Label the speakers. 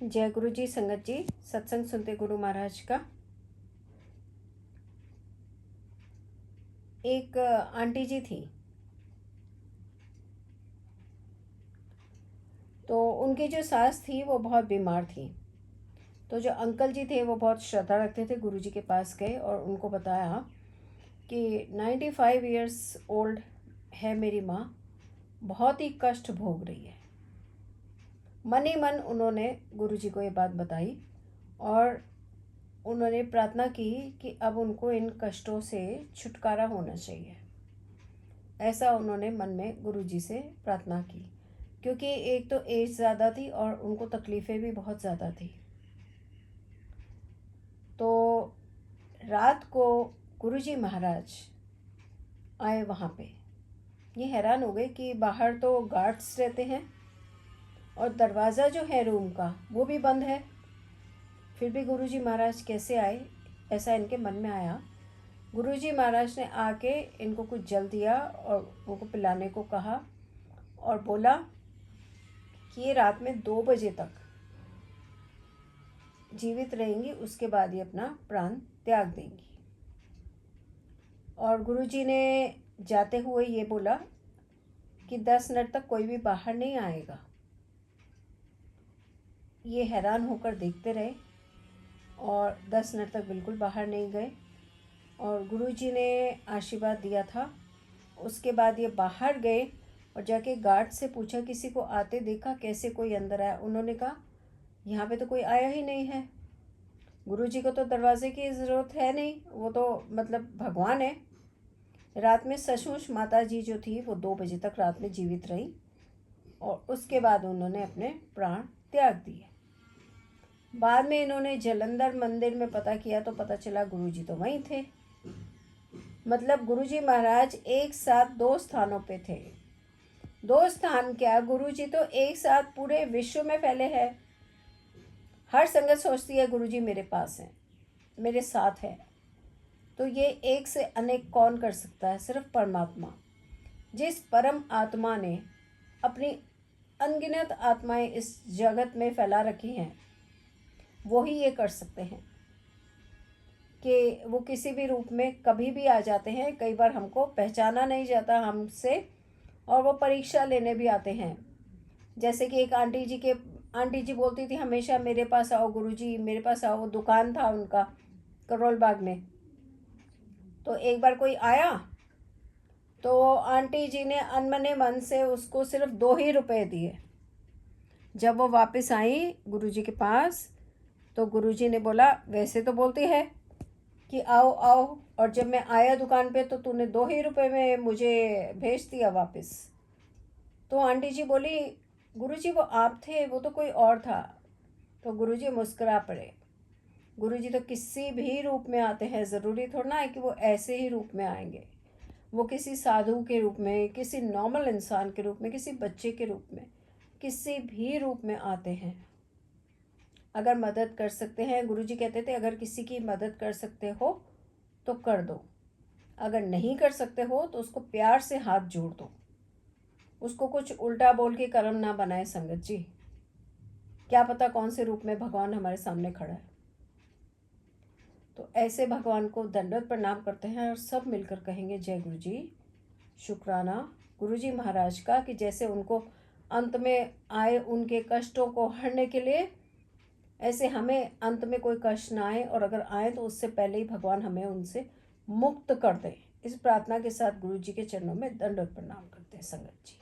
Speaker 1: जय गुरु जी। संगत जी, सत्संग सुनते गुरु महाराज का। एक आंटी जी थी, तो उनकी जो सास थी वो बहुत बीमार थी। तो जो अंकल जी थे वो बहुत श्रद्धा रखते थे, गुरु जी के पास गए और उनको बताया कि 95 इयर्स ओल्ड है मेरी माँ, बहुत ही कष्ट भोग रही है। मन ही मन उन्होंने गुरु जी को ये बात बताई और उन्होंने प्रार्थना की कि अब उनको इन कष्टों से छुटकारा होना चाहिए। ऐसा उन्होंने मन में गुरु जी से प्रार्थना की, क्योंकि एक तो एज ज़्यादा थी और उनको तकलीफ़ें भी बहुत ज़्यादा थी। तो रात को गुरु जी महाराज आए वहाँ पे। ये हैरान हो गए कि बाहर तो गार्ड्स रहते हैं और दरवाज़ा जो है रूम का वो भी बंद है, फिर भी गुरु जी महाराज कैसे आए, ऐसा इनके मन में आया। गुरु जी महाराज ने आके इनको कुछ जल दिया और उनको पिलाने को कहा और बोला कि ये रात में 2 बजे तक जीवित रहेंगी, उसके बाद ये अपना प्राण त्याग देंगी। और गुरु जी ने जाते हुए ये बोला कि 10 मिनट तक कोई भी बाहर नहीं आएगा। ये हैरान होकर देखते रहे और 10 मिनट तक बिल्कुल बाहर नहीं गए और गुरु जी ने आशीर्वाद दिया था। उसके बाद ये बाहर गए और जाके गार्ड से पूछा, किसी को आते देखा, कैसे कोई अंदर आया? उन्होंने कहा यहाँ पे तो कोई आया ही नहीं है। गुरु जी को तो दरवाजे की ज़रूरत है नहीं, वो तो मतलब भगवान है। रात में सचमुच माता जी जो थी वो 2 बजे तक रात में जीवित रही और उसके बाद उन्होंने अपने प्राण त्याग दिए। बाद में इन्होंने जलंधर मंदिर में पता किया तो पता चला गुरु जी तो वहीं थे। मतलब गुरु जी महाराज एक साथ 2 स्थानों पे थे। 2 स्थान क्या, गुरु जी तो एक साथ पूरे विश्व में फैले हैं। हर संगत सोचती है गुरु जी मेरे पास हैं, मेरे साथ है, तो ये एक से अनेक कौन कर सकता है? सिर्फ परमात्मा। जिस परम आत्मा ने अपनी अनगिनत आत्माएं इस जगत में फैला रखी हैं, वो ही ये कर सकते हैं कि वो किसी भी रूप में कभी भी आ जाते हैं। कई बार हमको पहचाना नहीं जाता हमसे और वो परीक्षा लेने भी आते हैं। जैसे कि एक आंटी जी बोलती थी हमेशा, मेरे पास आओ गुरुजी, मेरे पास आओ। दुकान था उनका करोल बाग में। तो एक बार कोई आया तो आंटी जी ने अनमने मन से उसको सिर्फ 2 ही रुपए दिए। जब वो वापस आई गुरुजी के पास तो गुरुजी ने बोला, वैसे तो बोलती है कि आओ आओ, और जब मैं आया दुकान पे तो तूने 2 ही रुपए में मुझे भेज दिया वापस। तो आंटी जी बोली, गुरुजी वो आप थे, वो तो कोई और था। तो गुरुजी मुस्कुरा पड़े। गुरुजी तो किसी भी रूप में आते हैं, ज़रूरी थोड़ा ना है कि वो ऐसे ही रूप में आएंगे। वो किसी साधु के रूप में, किसी नॉर्मल इंसान के रूप में, किसी बच्चे के रूप में, किसी भी रूप में आते हैं। अगर मदद कर सकते हैं, गुरुजी कहते थे अगर किसी की मदद कर सकते हो तो कर दो, अगर नहीं कर सकते हो तो उसको प्यार से हाथ जोड़ दो। उसको कुछ उल्टा बोल के कर्म ना बनाए संगत जी। क्या पता कौन से रूप में भगवान हमारे सामने खड़ा है। तो ऐसे भगवान को दंडवत प्रणाम करते हैं और सब मिलकर कहेंगे, जय गुरु जी। शुक्राना गुरु जी महाराज का कि जैसे उनको अंत में आए उनके कष्टों को हरने के लिए, ऐसे हमें अंत में कोई कष्ट ना आए, और अगर आए तो उससे पहले ही भगवान हमें उनसे मुक्त कर दे। इस प्रार्थना के साथ गुरु जी के चरणों में दंडवत प्रणाम करते हैं संगत जी।